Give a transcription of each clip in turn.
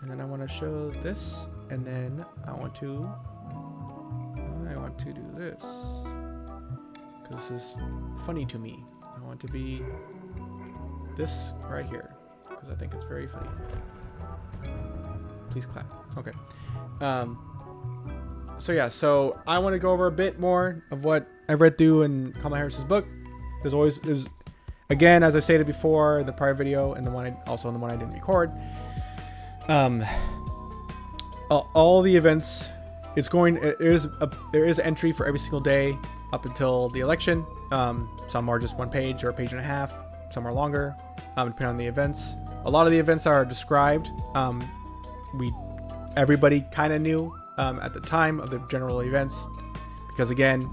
and then I want to show this, and then I want to do this because this is funny to me. I want to be this right here because I think it's very funny. Please clap. Okay. So yeah, so I want to go over a bit more of what I've read through in Kamala Harris's book. There's again, as I stated before, the prior video and the one in the one I didn't record. All the events, there is entry for every single day up until the election. Some are just one page or a page and a half. Some are longer, depending on the events. A lot of the events are described. Everybody kind of knew at the time of the general events, because again,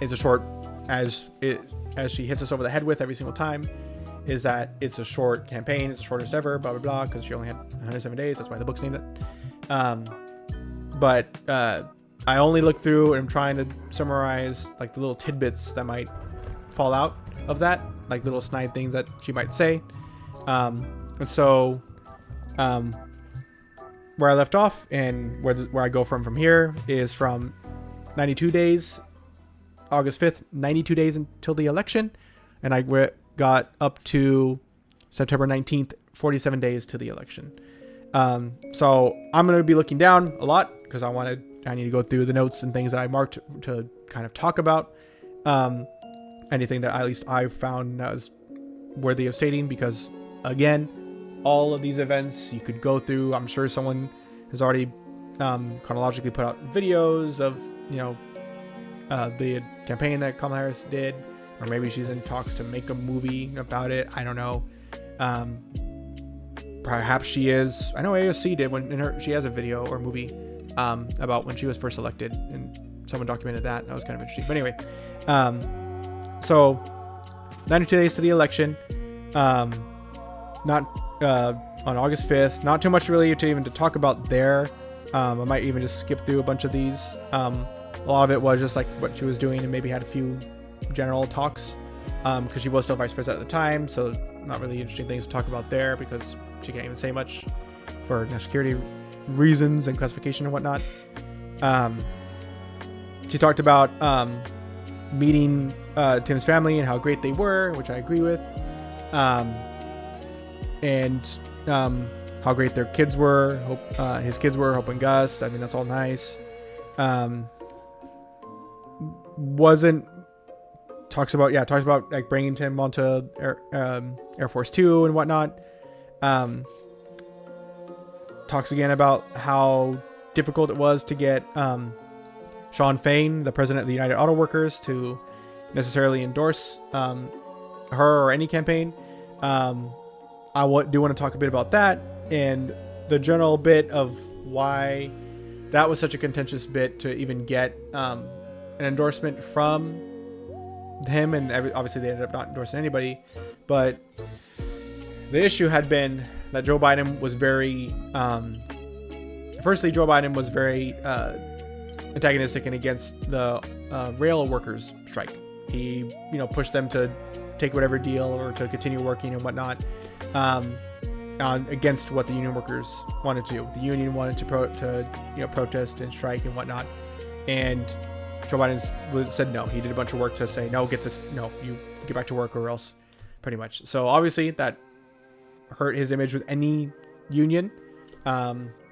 it's a short, as she hits us over the head with every single time, is that it's a short campaign. It's the shortest ever, blah blah blah, because she only had 107 days. That's why the book's named it. But I only look through and I'm trying to summarize like the little tidbits that might fall out of that, like little snide things that she might say. And so where I left off and where I go from here is from 92 days, August 5th, 92 days until the election. And I got up to September 19th, 47 days to the election. So I'm going to be looking down a lot because I need to go through the notes and things that I marked to kind of talk about. Anything that at least I found as worthy of stating, because again, all of these events you could go through. I'm sure someone has already chronologically put out videos of, the campaign that Kamala Harris did, or maybe she's in talks to make a movie about it. I don't know. Perhaps she is. I know AOC did she has a video or movie about when she was first elected, and someone documented that. That was kind of interesting. But anyway, so 92 days to the election. Not on August 5th. Not too much really to talk about there. I might even just skip through a bunch of these. A lot of it was just like what she was doing, and maybe had a few general talks, because she was still vice president at the time. So not really interesting things to talk about there, because she can't even say much for national security reasons and classification and whatnot. She talked about meeting Tim's family and how great they were, which I agree with. And how great their kids were. His kids were, Hope and Gus. I mean, that's all nice. Talks about like bringing Tim onto Air Force 2 and whatnot. Talks again about how difficult it was to get Sean Fain, the president of the United Auto Workers, to necessarily endorse her or any campaign. I do want to talk a bit about that and the general bit of why that was such a contentious bit to even get an endorsement from him, and obviously they ended up not endorsing anybody. But the issue had been that Joe Biden was very antagonistic and against the rail workers strike. He pushed them to take whatever deal or to continue working and whatnot, against what the union workers wanted to do. The union wanted to protest and strike and whatnot, and Joe Biden said no. He did a bunch of work to say no, you get back to work or else, pretty much. So obviously that hurt his image with any union.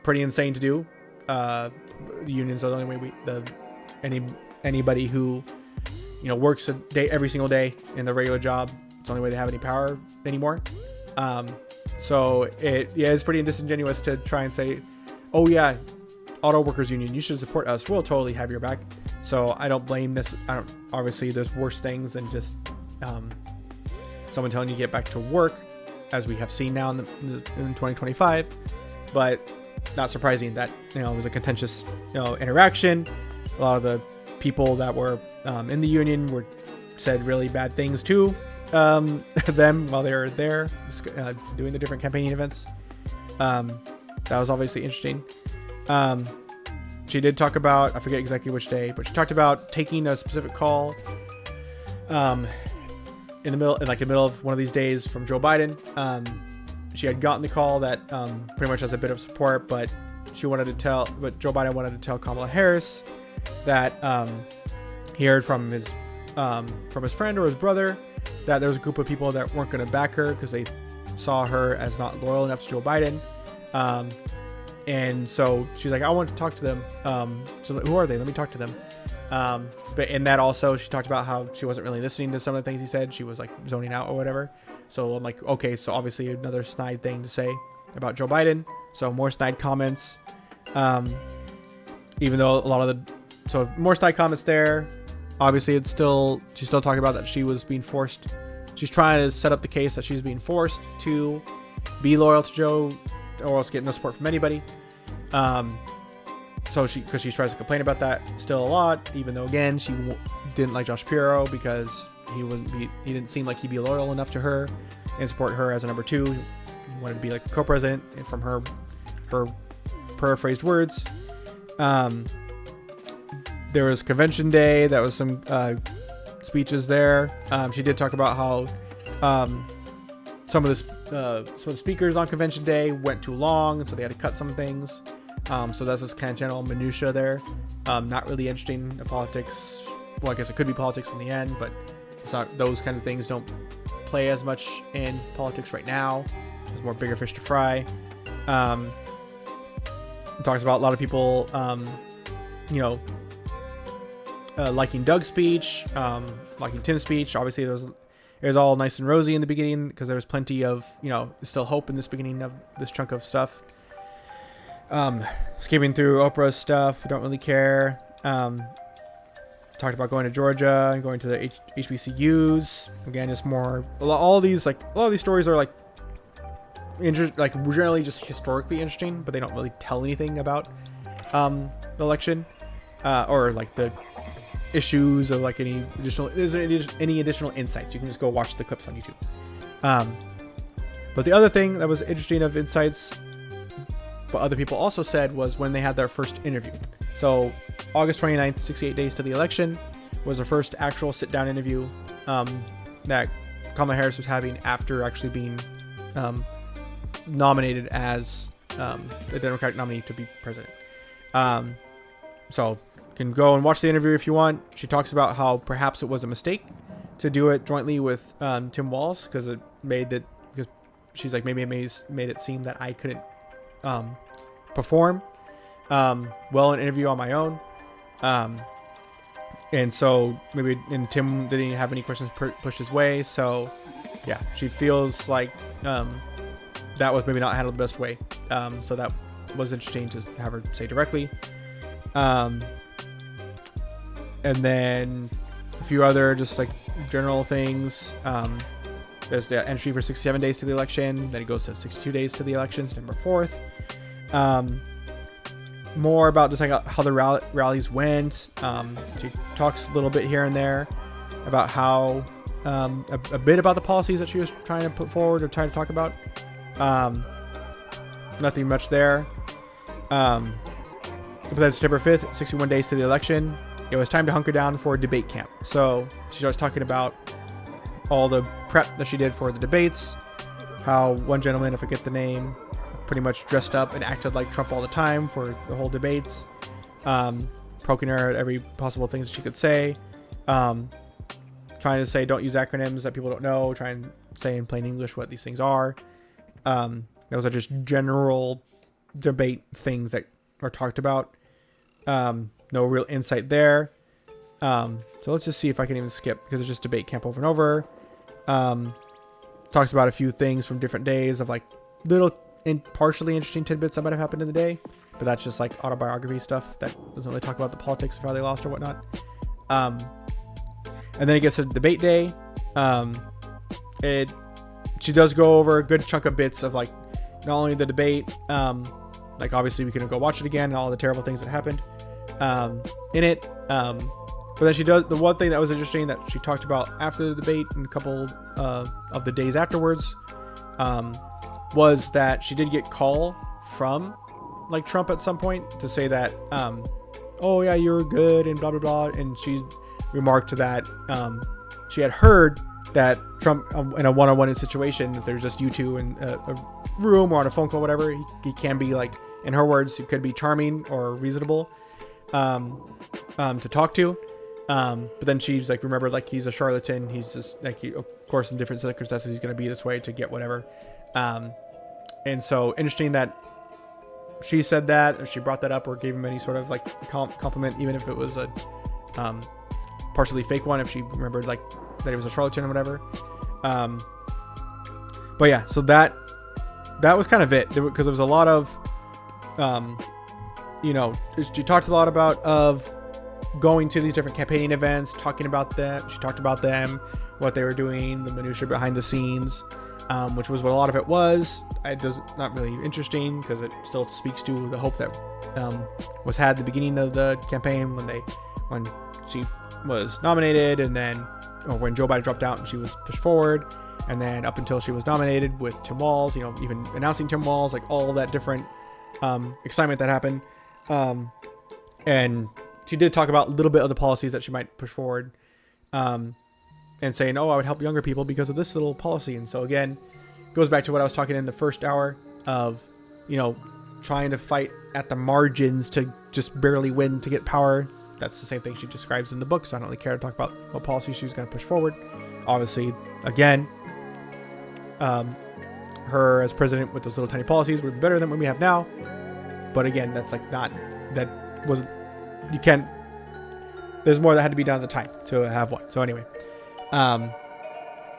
Pretty insane to do. The unions are the only way anybody who works a day every single day in the regular job, it's the only way they have any power anymore. So it's pretty disingenuous to try and say, oh yeah, auto workers union, you should support us, we'll totally have your back. So I don't blame this. Obviously there's worse things than just someone telling you to get back to work, as we have seen now in 2025. But not surprising that it was a contentious interaction. A lot of the people that were in the union said really bad things to them while they were there doing the different campaigning events. That was obviously interesting. She did talk about, I forget exactly which day, but she talked about taking a specific call in the middle of one of these days from Joe Biden, she had gotten the call that pretty much has a bit of support, but Joe Biden wanted to tell Kamala Harris that he heard from his friend or his brother that there was a group of people that weren't going to back her because they saw her as not loyal enough to Joe Biden. And so she's like, I want to talk to them. So who are they? Let me talk to them. But in that also, she talked about how she wasn't really listening to some of the things he said. She was like zoning out or whatever. So I'm like, okay, so obviously another snide thing to say about Joe Biden. So more snide comments. Even though more snide comments there. Obviously she's still talking about that she was being forced. She's trying to set up the case that she's being forced to be loyal to Joe or else get no support from anybody. So because she tries to complain about that still a lot, even though again she didn't like Josh Shapiro because he didn't seem like he'd be loyal enough to her and support her as a number 2. He wanted to be like a co-president, and from her paraphrased words. There was convention day. That was some speeches there. She did talk about how some of the speakers on convention day went too long, and so they had to cut some things. So that's this kind of general minutia there. Not really interesting in politics. Well, I guess it could be politics in the end, but it's not. Those kind of things don't play as much in politics right now. There's more bigger fish to fry. Talks about a lot of people, liking Doug's speech, liking Tim's speech. Obviously, it was all nice and rosy in the beginning because there was plenty of, still hope in this beginning of this chunk of stuff. Skimming through Oprah's stuff, don't really care. Talked about going to Georgia and going to the HBCUs. Again, just more. A lot of these stories are generally just historically interesting, but they don't really tell anything about the election or like the issues of like any additional insights. You can just go watch the clips on YouTube. But the other thing that was interesting of insights, but other people also said, was when they had their first interview. So August 29th, 68 days to the election, was the first actual sit-down interview that Kamala Harris was having after actually being nominated as the Democratic nominee to be president. So you can go and watch the interview if you want. She talks about how perhaps it was a mistake to do it jointly with Tim Walz because she's like, maybe it made it seem that I couldn't perform well in an interview on my own. And so Tim didn't even have any questions pushed his way. So yeah, she feels like that was maybe not handled the best way. So that was interesting to have her say directly. And then a few other just like general things. There's the entry for 67 days to the election. Then it goes to 62 days to the election, September 4th. More about just like how the rallies went. She talks a little bit here and there about how a bit about the policies that she was trying to put forward or trying to talk about. Nothing much there. But then September 5th, 61 days to the election, it was time to hunker down for a debate camp. So she starts talking about all the prep that she did for the debates, how one gentleman, I forget the name, pretty much dressed up and acted like Trump all the time for the whole debates, poking her at every possible thing that she could say, trying to say don't use acronyms that people don't know, try and say in plain English what these things are. Those are just general debate things that are talked about. No real insight there. So let's just see if I can even skip because it's just debate camp over and over. Talks about a few things from different days of like little partially interesting tidbits that might have happened in the day, but that's just like autobiography stuff that doesn't really talk about the politics of how they lost or whatnot. And then it gets to debate day. She does go over a good chunk of bits of like not only the debate, like obviously we can go watch it again and all the terrible things that happened in it. But then she does the one thing that was interesting that she talked about after the debate and a couple of the days afterwards, was that she did get call from like Trump at some point to say that, oh yeah, you're good and blah, blah, blah. And she remarked to that, she had heard that Trump in a one-on-one situation, if there's just you two and room or on a phone call, whatever, he can be like, in her words, he could be charming or reasonable to talk to. But then she's like, remember, like, he's a charlatan. He's just like, of course, in different circumstances, he's going to be this way to get whatever. And so interesting that she said that, or she brought that up, or gave him any sort of like compliment, even if it was a partially fake one, if she remembered like that he was a charlatan or whatever. But yeah, so that was kind of it, because there was a lot of, she talked a lot about going to these different campaigning events, talking about them. She talked about them, what they were doing, the minutia behind the scenes, which was what a lot of it was. It does not really interesting, because it still speaks to the hope that was had at the beginning of the campaign when she was nominated, and then when Joe Biden dropped out and she was pushed forward, and then up until she was nominated with Tim Walz, even announcing Tim Walz, like all that different excitement that happened. And she did talk about a little bit of the policies that she might push forward, and saying, I would help younger people because of this little policy. And so again, goes back to what I was talking in the first hour of, trying to fight at the margins to just barely win to get power. That's the same thing she describes in the book, so I don't really care to talk about what policy she's going to push forward. Obviously, again, her as president with those little tiny policies would be better than what we have now. But again, that's like there's more that had to be done at the time to have one. So anyway, the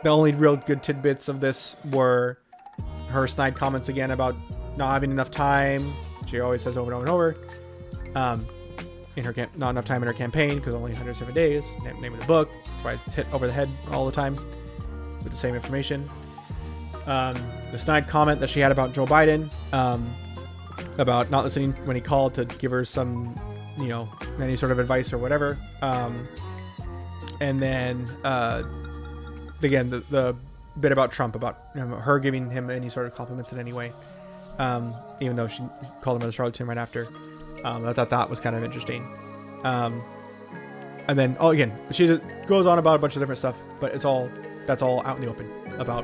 only real good tidbits of this were her snide comments again about not having enough time. She always says over and over and over. Not enough time in her campaign because only 107 days. Name of the book. That's why it's hit over the head all the time with the same information. The snide comment that she had about Joe Biden, about not listening when he called to give her some, any sort of advice or whatever. And then again, the bit about Trump, about her giving him any sort of compliments in any way, even though she called him a charlatan right after. I thought that was kind of interesting. And then, again, she goes on about a bunch of different stuff, but that's all out in the open about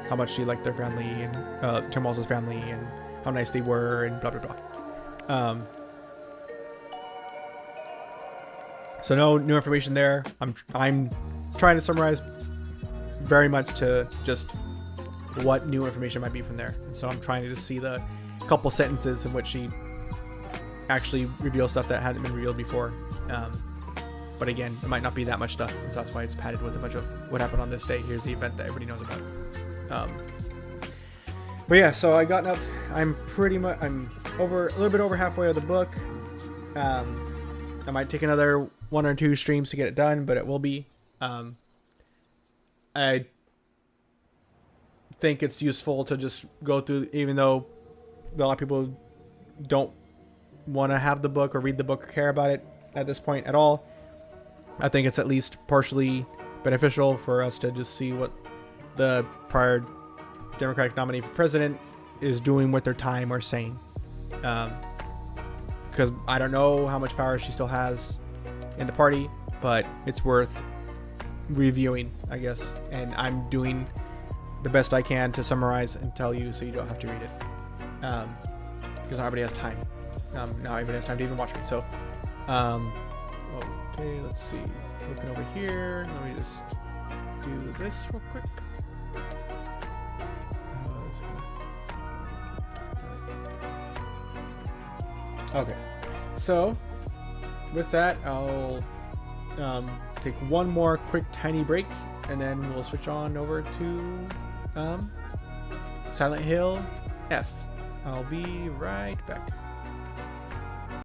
how much she liked their family and Tim Walz's family and how nice they were and blah, blah, blah. So no new information there. I'm trying to summarize very much to just what new information might be from there. And so I'm trying to just see the couple sentences in which she actually reveal stuff that hadn't been revealed before. But again, it might not be that much stuff, and so that's why it's padded with a bunch of what happened on this day. Here's the event that everybody knows about. But yeah, so I got up. I'm a little bit over halfway of the book. I might take another 1 or 2 streams to get it done, but it will be. I think it's useful to just go through, even though a lot of people don't want to have the book or read the book or care about it at this point at all. I think it's at least partially beneficial for us to just see what the prior Democratic nominee for president is doing with their time or saying. Because I don't know how much power she still has in the party, but it's worth reviewing, I guess. And I'm doing the best I can to summarize and tell you so you don't have to read it. Because not everybody has time. Not everybody has time to even watch me. So, okay, let's see. Looking over here. Let me just do this real quick. Okay, so with that, I'll take one more quick tiny break, and then we'll switch on over to Silent Hill F. I'll be right back.